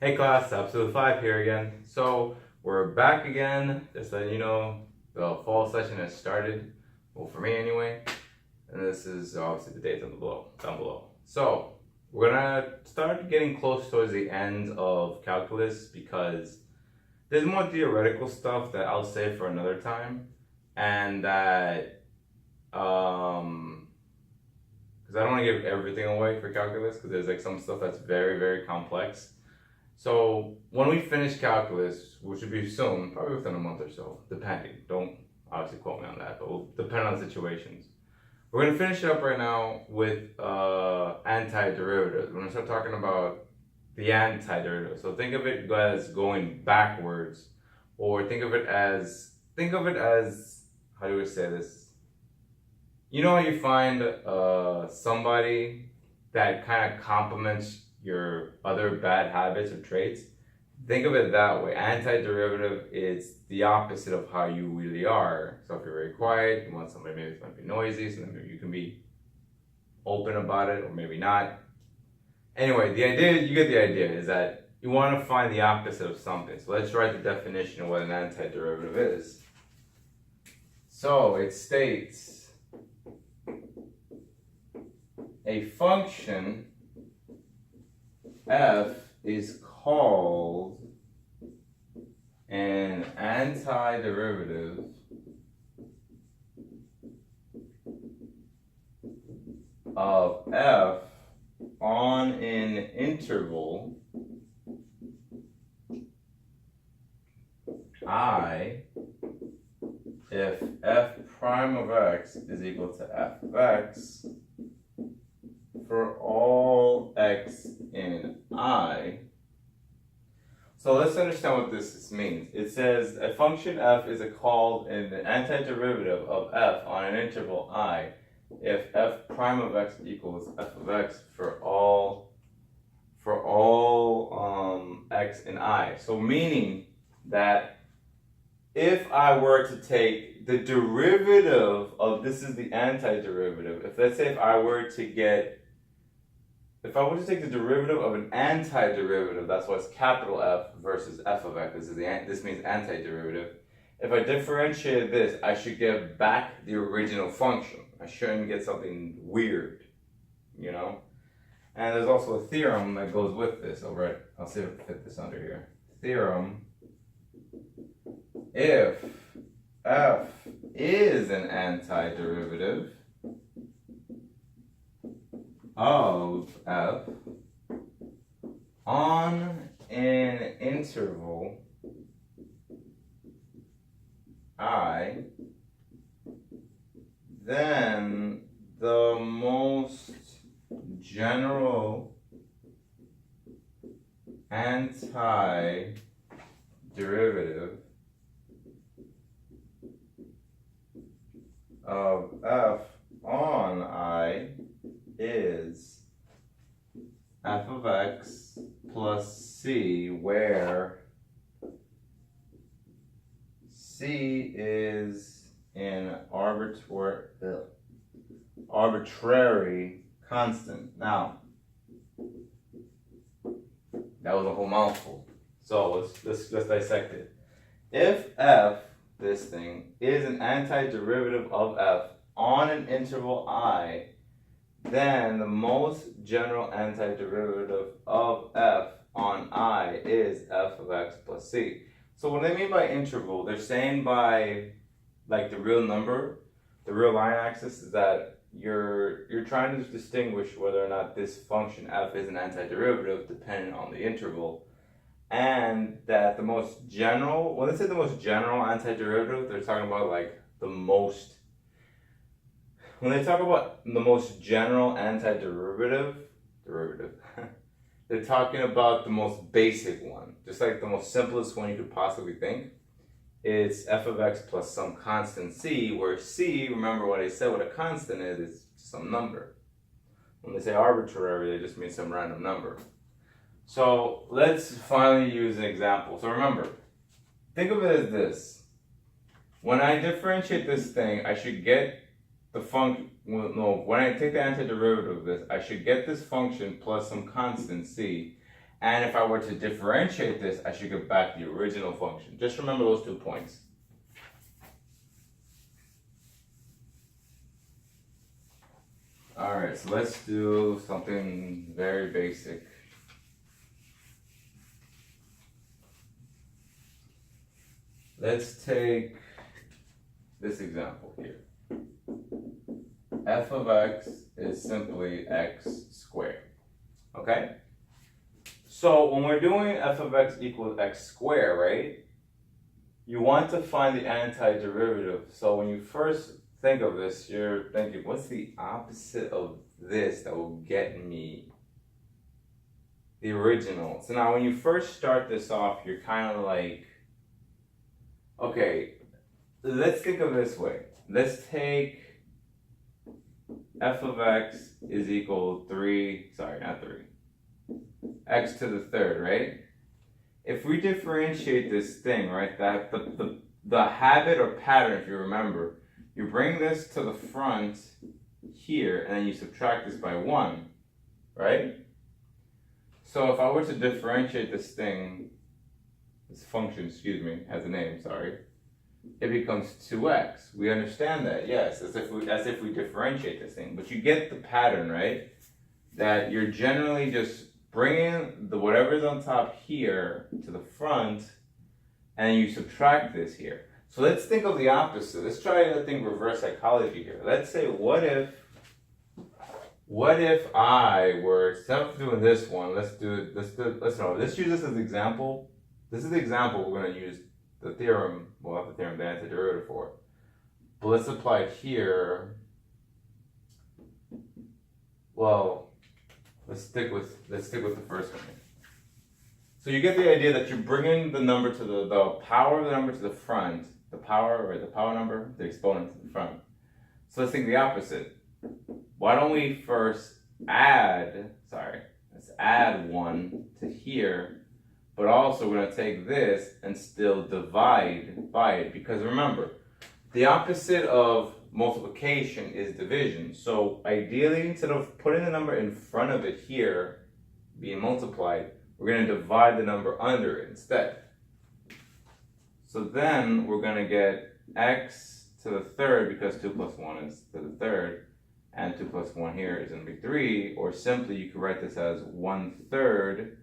Hey class, episode 5 here again. So we're back again, just letting you know the fall session has started. Well, for me anyway. And this is obviously the date down below. So we're gonna start getting close towards the end of calculus because there's more theoretical stuff that I'll save for another time, and that because I don't want to give everything away for calculus because there's like some stuff that's very, very complex. So when we finish calculus, which should be soon, probably within a month or so, depending. Don't obviously quote me on that, but we'll depend on situations. We're going to finish up right now with antiderivatives. We're going to start talking about the antiderivative. So think of it as going backwards, or think of it as, how do we say this? You know how you find somebody that kind of complements your other bad habits or traits? Think of it that way. Antiderivative is the opposite of how you really are. So if you're very quiet, you want somebody maybe might be noisy, so then maybe you can be open about it, or maybe not. Anyway, the idea, you get the idea, is that you want to find the opposite of something. So let's write the definition of what an antiderivative is. So it states a function f is called an antiderivative of f on an interval I if f prime of x is equal to f of x for all x in I. So let's understand what this means. It says a function f is called an antiderivative of f on an interval I if f prime of x equals f of x for all x in I. So meaning that if I were to take the derivative of, this is the antiderivative, if I were to take the derivative of an antiderivative, that's why it's capital F versus f of x, this means antiderivative. If I differentiate this, I should get back the original function. I shouldn't get something weird, you know? And there's also a theorem that goes with this. I'll see if I can fit this under here. Theorem, if f is an antiderivative of f on an interval I, then the most general antiderivative of f on I is f of x plus c, where c is an arbitrary constant. Now, that was a whole mouthful. So let's dissect it. If f, this thing, is an antiderivative of f on an interval I, then the most general antiderivative of f on I is f of x plus c. So what they mean by interval, they're saying by like the real number, the real line axis, is that you're trying to distinguish whether or not this function f is an antiderivative depending on the interval. And that the most general, when they say the most general antiderivative, they're talking about like the most, when they talk about the most general antiderivative, they're talking about the most basic one, just like the most simplest one you could possibly think. It's f of x plus some constant c, where c, remember what I said, what a constant is some number. When they say arbitrary, they just mean some random number. So let's finally use an example. So remember, think of it as this. When I differentiate this thing, I should get the function, when I take the antiderivative of this, I should get this function plus some constant c. And if I were to differentiate this, I should get back the original function. Just remember those 2 points. Alright, so let's do something very basic. Let's take this example here. F of x is simply x squared. Okay? So when we're doing f of x equals x squared, right? You want to find the antiderivative. So when you first think of this, you're thinking, what's the opposite of this that will get me the original? So now when you first start this off, you're kind of like, okay, let's think of it this way. Let's take f of x is equal 3, sorry, not 3, x to the third, right? If we differentiate this thing, right, that the habit or pattern, if you remember, you bring this to the front here, and then you subtract this by 1, right? So if I were to differentiate this thing, this function, excuse me, has a name, sorry, it becomes 2x. We understand that, yes, as if we differentiate this thing. But you get the pattern, right? That you're generally just bringing the whatever's on top here to the front, and you subtract this here. So let's think of the opposite. Let's try to think reverse psychology here. Let's say, what if I were, instead of doing this one, let's use this as an example. This is the example we're going to use the theorem, we'll have the theorem, the antiderivative for. But let's apply it here. Well, let's stick with the first one here. So you get the idea that you're bringing the number to the power of the number to the front, the power number, the exponent to the front. So let's think the opposite. Why don't we first let's add 1 to here, but also we're going to take this and still divide by it, because remember, the opposite of multiplication is division. So ideally, instead of putting the number in front of it here, being multiplied, we're going to divide the number under it instead. So then we're going to get x to the third, because 2 plus 1 is to the third, and 2 plus 1 here is going to be 3, or simply you could write this as 1/3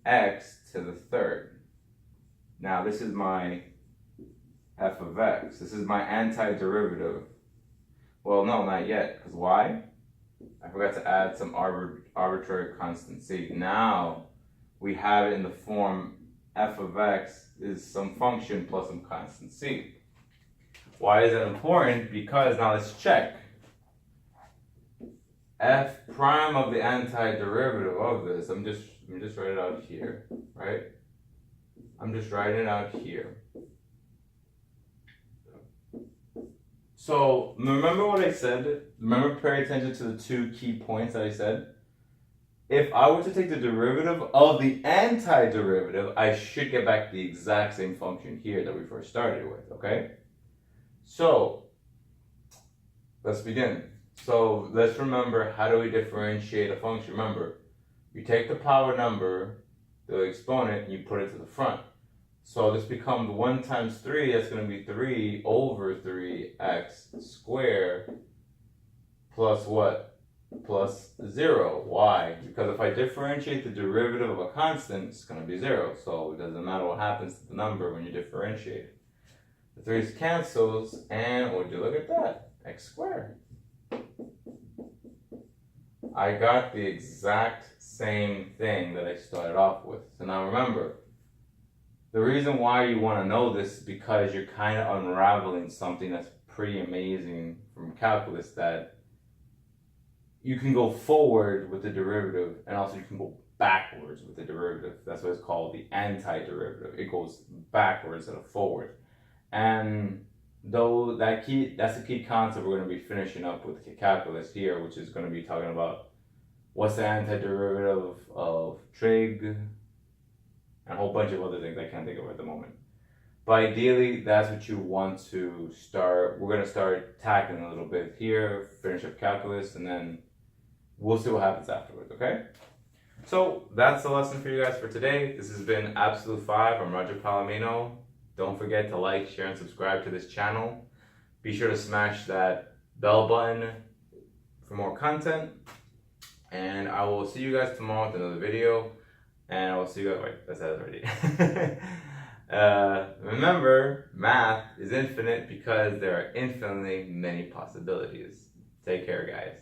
x to the third. Now this is my f of x. This is my antiderivative. Well, no, not yet, because why? I forgot to add some arbitrary constant c. Now we have it in the form f of x is some function plus some constant c. Why is that important? Because now let's check. F prime of the antiderivative of this, let me just write it out here, right? I'm just writing it out here. So remember what I said? Remember, pay attention to the 2 key points that I said? If I were to take the derivative of the antiderivative, I should get back the exact same function here that we first started with, okay? So let's begin. So let's remember, how do we differentiate a function? Remember, you take the power number, the exponent, and you put it to the front. So this becomes 1 times 3, that's going to be 3 over 3x squared plus what? Plus 0. Why? Because if I differentiate the derivative of a constant, it's going to be 0. So it doesn't matter what happens to the number when you differentiate. The 3's cancels, and would you look at that? X squared. I got the exact same thing that I started off with. So now remember, the reason why you want to know this is because you're kind of unraveling something that's pretty amazing from calculus, that you can go forward with the derivative and also you can go backwards with the derivative. That's what it's called, the antiderivative. It goes backwards instead of forward. And though that's the key concept we're going to be finishing up with calculus here, which is going to be talking about what's the antiderivative of trig, and a whole bunch of other things I can't think of at the moment. But ideally, that's what you want to start. We're going to start tackling a little bit here, finish up calculus, and then we'll see what happens afterwards, okay? So that's the lesson for you guys for today. This has been Absolute 5. I'm Roger Palomino. Don't forget to like, share, and subscribe to this channel. Be sure to smash that bell button for more content. And I will see you guys tomorrow with another video. And I will see you guys. Wait, I said it already. Remember, math is infinite because there are infinitely many possibilities. Take care, guys.